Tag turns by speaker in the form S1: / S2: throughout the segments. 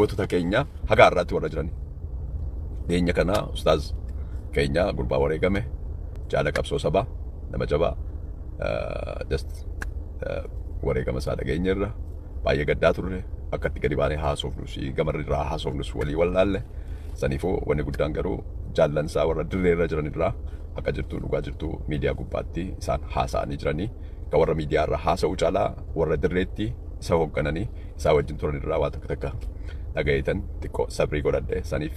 S1: gootota keenya haga har'aatti warra jiran. Dhiyeenya kana ustaaz keenya gurbaa wareegame jaala qabsoo sabaa nama jabaa wareegama isaa dhageenyerra baay'ee gaddaa turre akka itti gadi baanee haasofnus gamarrirraa haasofnus walii wallaalle saniifuu wanni guddaan garuu jaallansaa warra dirreerra jiranirraa akka jirtu dhugaa jirtu miidiyaa gubbaatti isaan haasa'anii jiranii ka warra miidiyaarra haasa'uu caalaa warra dirreetti isa hooggananii isaa wajjin turanirraa waa takka dhagayetan xiqqoo sabrii godhadhe saniif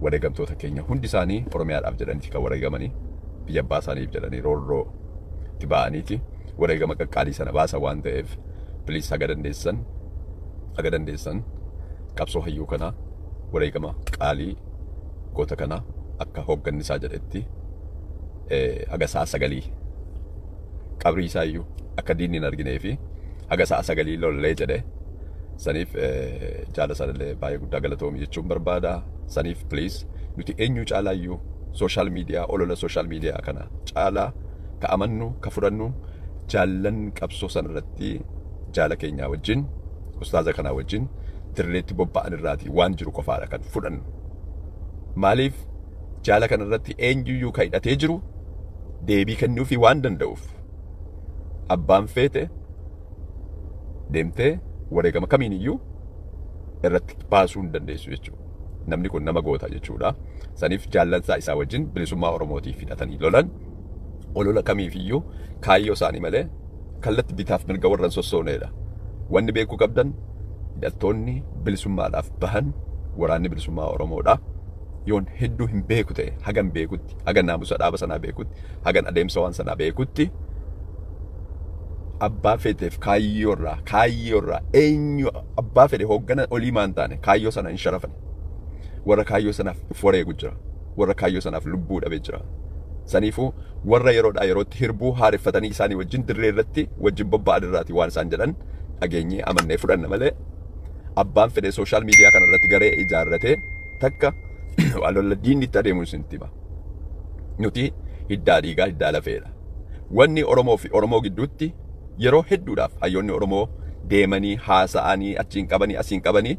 S1: wareegamtoota keenya hundi isaanii Oromiyaadhaaf jedhaniiti kan wareegamanii biyya abbaa isaaniif jedhanii roorroo itti ba'aniiti wareegama qaqqaalii sana baasa waan ta'eef biliis haga dandeessan qabsoo hayyuu kana wareegama qaalii goota kana akka hoogganni isaa jedhetti haga sa'a 9 qabrii isaa iyyuu akka diinni hin arginee fi haga sa'a 9 lollee jedhe saniif jaala sanallee baay'ee guddaa galatoomii jechuun barbaada. Saniif please nuti eenyu caalaa iyyuu social media olola social media kana caalaa ka amannu ka fudhannu jaallan qabsoo sanarratti jaala keenyaa wajjin ustaaza kanaa wajjin dirreetti bobba'an irraati waan jiru qofaadha kan fudhannu. Maaliif jaala kanarratti eenyuyyuu ka hidhatee jiru deebii kennuufi waan danda'uuf abbaan feete deemtee wareegama kamiin iyyuu irratti baasuu hin dandeessu jechuudha. Namni kun nama goota jechuudha. Saniif jaallansaa isaa wajjin bilisummaa Oromootiif hidhatanii lolan olola kamiif iyyuu kaayyoo isaanii malee kallatti bitaaf mirga warran sossooneedha. Wanni beekuu qabdan hidhattoonni bilisummaadhaaf bahan waraanni bilisummaa Oromoodha. Yoon hedduu hin beeku ta'e hagan beekutti hagan naamusa dhaaba sanaa beekutti hagan adeemsa waan sanaa beekutti abbaa feeteef kaayyoorraa eenyu abbaa fedhe hooggana olii maan taane kaayyoo sana hin sharafan. Warra kaayyoo sanaaf wareegu jira. Warra kaayyoo sanaaf lubbuu dhabe jira. Saniifuu warra yeroodhaa yerootti hirbuu haareffatanii isaanii wajjin dirree irratti wajjin bobba'an irraati waan isaan jedhan dhageenyee amannee fudhanna malee abbaan fedhe sooshaal miidiyaa kana irratti garee ijaarratee takka waan lola diinni itti adeemuun sinti hima. Nuti hiddaa dhiigaa hiddaa lafeedha. Wanni Oromoo fi Oromoo gidduutti yeroo hedduudhaaf hayyoonni Oromoo deemanii haasa'anii achiin qabanii asiin qabanii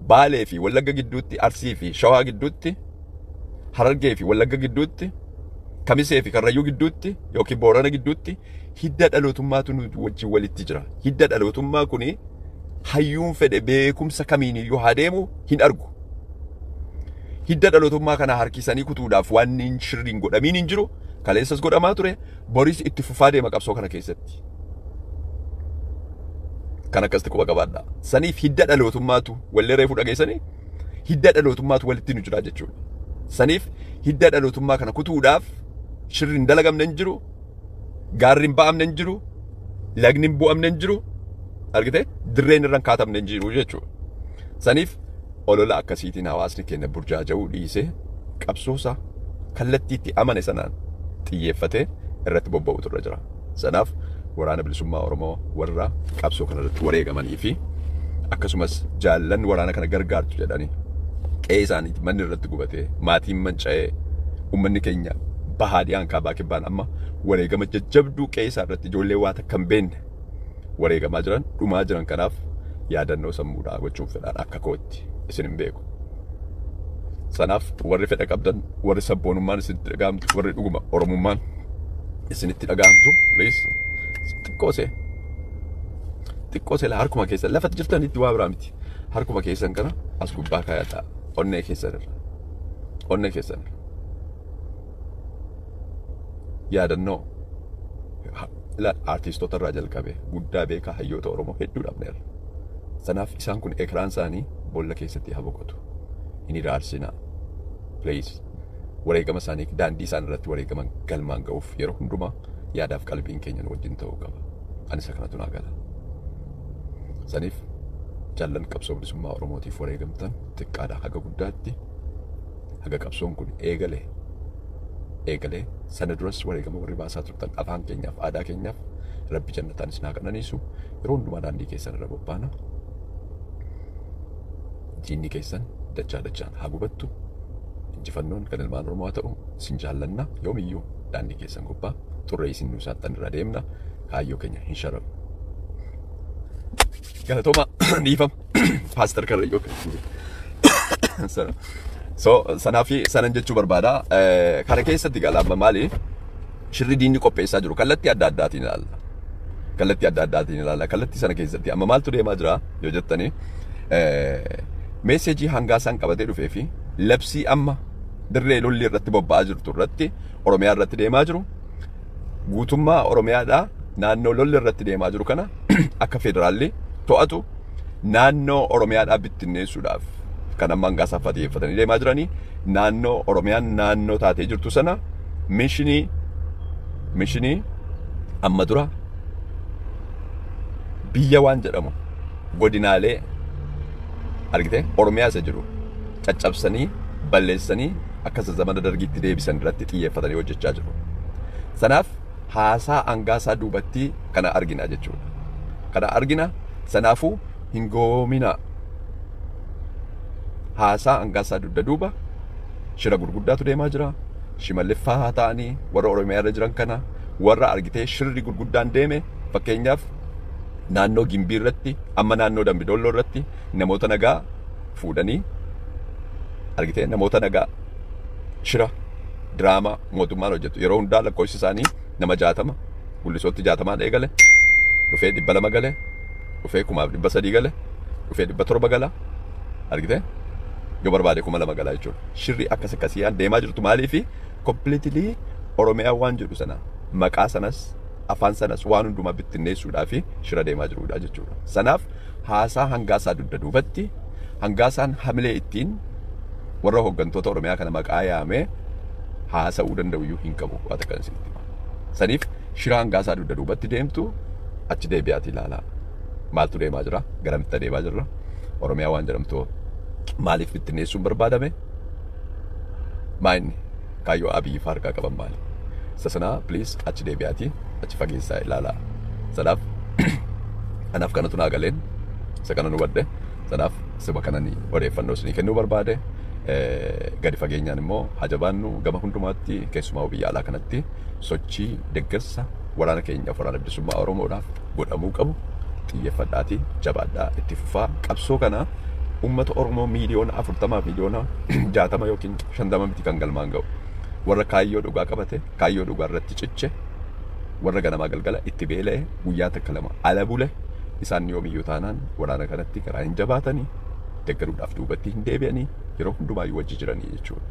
S1: Baalee fi Wallagga gidduutti Arsii fi Shawaa gidduutti Harargee fi Wallagga gidduutti Kamisee fi Karrayyuu gidduutti yookiin Boorana gidduutti hidda dhalootummaatu nuti wajjin walitti jira. Hidda dhalootummaa kuni hayyuun fedhe beekumsa kamiin iyyuu haa deemu hin argu. Hidda dhalootummaa kana harkisanii kutuudhaaf waan hin shirriin godhamiin hin jiru kaleessas godhamaa ture boris itti fufaa deema qabsoo kana keessatti. Kan akkasitti quba qabaadha. Saniif hidda dhalootummaatu wallee reefuu dhageessanii hidda dhalootummaatu walitti nu jira jechuudha. Saniif hidda dhalootummaa kana kutuudhaaf shirri hin dalagamne hin jiru, gaarri hin ba'amne hin jiru, lagni hin bu'amne hin jiru, argite dirreen irra hin kaatamne hin jiru jechuudha. Saniif olola akkasiitiin hawaasni keenya burjaaja'uu dhiisee qabsoosa kallattiitti amane sanaan xiyyeeffatee irratti bobba'utu irra jira. Sanaaf waraana bilisummaa Oromoo warra qabsoo kanarratti wareegamanii fi akkasumas jaallan waraana kana gargaartu jedhanii qe'ee isaaniitti manni irratti gubatee maatiin manca'ee uummanni keenya bahaadiyaan kaabaa kibbaan amma wareegama jajjabduu qe'ee isaa irratti ijoollee waa takka hin beekne wareegamaa jiran dhumaa jiran kanaaf yaadannoo sammuudhaa gochuun fedhaan akka kootti isin hin beeku. Sanaaf warri fedha qabdan warri sabboonummaan isinitti dhaga'amtu warri dhuguma Oromummaan isinitti dhaga'amtu please xiqqoosee la harkuma keessan lafatti jirtanitti waa biraa miti harkuma keessan kana as gubbaa kaayataa onnee keessan yaadannoo artistoota irraa jalqabee guddaa beekaa hayyoota Oromoo hedduu dhabneerra. Sanaaf isaan kun ekraan isaanii boolla keessatti haa boqotu. Hin iraarsinaa please wareegama isaanii daandii isaan irratti wareegaman galmaan ga'uuf yeroo hundumaa yaadaaf qalbiin keenya wajjin ta'uu qaba. Ani isa kanatu naa gala. Saniif jaallan qabsoo bilisummaa Oromootiif wareegamtan xiqqaadhaa haga guddaatti haga qabsoon kun eegalee sana duras wareegama warri baasaa turtan afaan keenyaaf aadaa keenyaaf Rabbi jannataan isin haa qananiisu yeroo hundumaa daandii keessan irra bobbaana. Diinni keessan dachaan haa gubattu. Injifannoon kan ilmaan Oromoo haa ta'u isin jaallanna yoomiyyuu daandii keessan gubbaa xurree isin nuusaattan irra deemna kaayyoo keenya hin sharafu. Galatoma dhiifama Pastor Karrayyoo. So sanaafi sanan jechuu barbaada. Kana keessatti galaama maali? Shirri diinni qopheessaa jiru kallattii adda addaatiin ilaalla. Kallattii adda addaatiin ilaalla. Kallattii sana keessatti amma maaltu deemaa jira yoo jettanii meesseejii hangaa isaan qabatee dhufee fi labsii amma dirree lolli irratti bobba'aa jirtu irratti Oromiyaa irratti deemaa jiru. Guutummaa Oromiyaadhaa naannoo lolli irratti deemaa jiru kana akka federaalli to'atu naannoo Oromiyaadhaa bittinneessuudhaaf kan amma hangaa isaa xiyyeeffatanii deemaa jiranii naannoo Oromiyaan naannoo taatee jirtu sana mishinii amma dura biyya waan jedhamu godinaalee argite Oromiyaa isa jiru caccabsanii balleessanii akka zamana dargiitti deebisan irratti xiyyeeffatanii hojjechaa jiru. Sanaaf haasaa hangaa isaa duubatti kana argina jechuudha. Kana argina sanaafuu hin goomina. Haasaa hangaa isaa dugda duuba shira gurguddaatu deemaa jira. Shimalleffaa haa ta'anii warra Oromiyaa irra jiran kana warra argitee shirri gurguddaan deeme fakkeenyaaf naannoo Gimbii irratti amma naannoo Dambidolloo irratti namoota nagaa fuudhanii argitee namoota nagaa shira diraamaa mootummaan hojjetu yeroo hundaa lakkoofsi isaanii nama 60 gullisootti 60 eegale dhufee 200 gale dhufee 300 gale dhufee 700 gala argitee yoo barbaade 200 gala jechuudha. Shirri akkasii deemaa jirtu maaliifi completely Oromiyaa waan jedhu sana maqaa sanas afaan sanas waan hundumaa bittinneessuudhaa fi shira deemaa jirudha jechuudha. Sanaaf haasaa hangaasaa dugda duubatti hangaasaan hamilee ittiin warra hooggantoota Oromiyaa kana maqaa yaamee haasa'uu danda'uyyuu hin qabu waan akkasitti. Saniif shira hangaasaa dugda duubatti deemtu achi deebi'aati ilaalaa. Maaltu deemaa jira? Garamitti deemaa jirra? Oromiyaa waan jedhamtu maaliif bittinneessuun barbaadame? Maayinni kaayyoo Abiyyi harkaa qaban maali? Sana please achi deebi'aati achi fageessaa ilaalaa. Sanaaf anaaf kanatu naa galeen isa kana nu badde sanaaf siba kananii odeeffannoo isinii kennuu barbaade. Gadi fageenyaan immoo hajabaannu gama hundumaatti keessumaa biyya alaa kanatti sochii deeggarsa waraana keenyaaf waraana bilisummaa Oromoodhaaf godhamuu qabu xiyyeeffadhaatii jabaadhaa itti fufaa. Qabsoo kana uummata Oromoo miiliyoona 40 miiliyoona 60 yookiin 50 miti kan galmaan ga'u warra kaayyoo dhugaa qabate kaayyoo dhugaa irratti ciche warra ganamaa galgala itti beela'e guyyaa takka lama ala bule isaan yoomiyyuu taanaan waraana kanatti karaa hin jabaatanii deeggaruudhaaf duubatti hin deebi'anii yeroo hundumaa wajji jiranii jechuudha.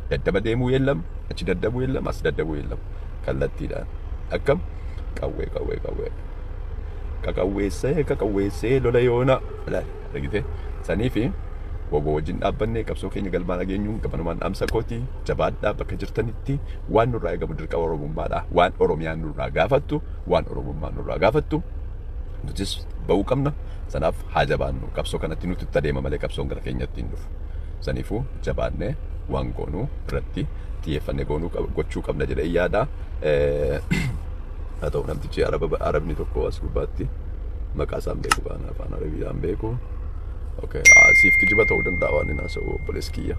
S1: Daddaba deemuu yeellam achi daddabuu yeellam as daddabuu yeellam kallattiidhaan akkam qawwee qaqawweessee lola yoona argite saniifi waboo wajjin dhaabbannee qabsoo keenya galmaan ageenyuun gabanumaan dhaamsa kooti jabaadhaa bakka jirtanitti waan nurraa eegamu dirqama Oromummaadha. Waan Oromiyaan nurraa gaafattu waan Oromummaan nurraa gaafattu nutis ba'uu qabna. Sanaaf haa jabaannu qabsoo kanatti nuti itti adeema malee qabsoon gara keenyatti hin dhufu. Saniifuu jabaannee waan goonuu irratti xiyyeeffannee gochuu qabna jedhee yaada. Haa ta'u namtichi Arabni tokko as gubbaatti maqaa isaan beeku baana afaan Arabiidhaan beeku. Okay, siif kijiba ta'uu danda'a waan inni haasa'u obboleessi kiyya.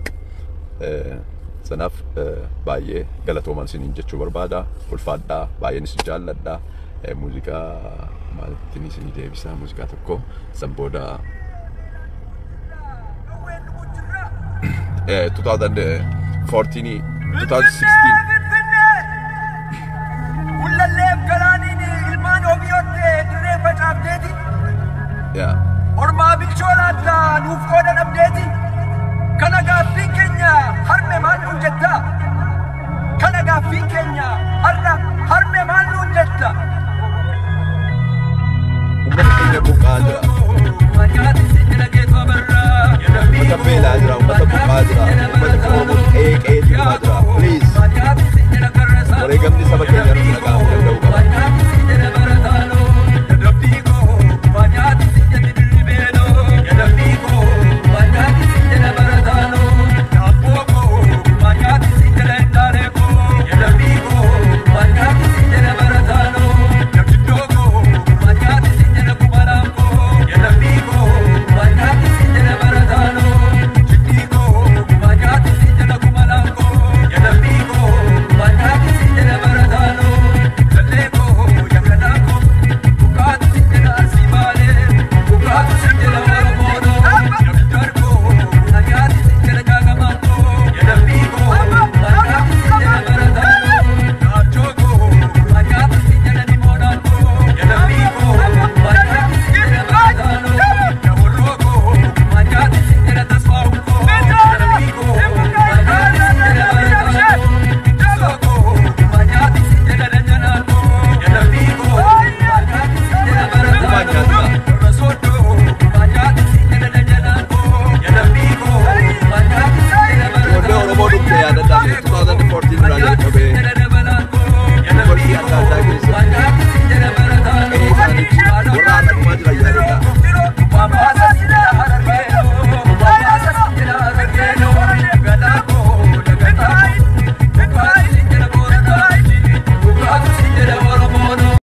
S1: Sanaaf baay'ee galatoomaan isiniin jechuu barbaada. Ulfaadhaa baay'een isin jaalladhaa. Muuziqaa maalittiin isinii deebisaa muuziqaa tokko san booda 2014 2016 Yeah.
S2: Ormaa bilchoolaadhaa nuuf qooda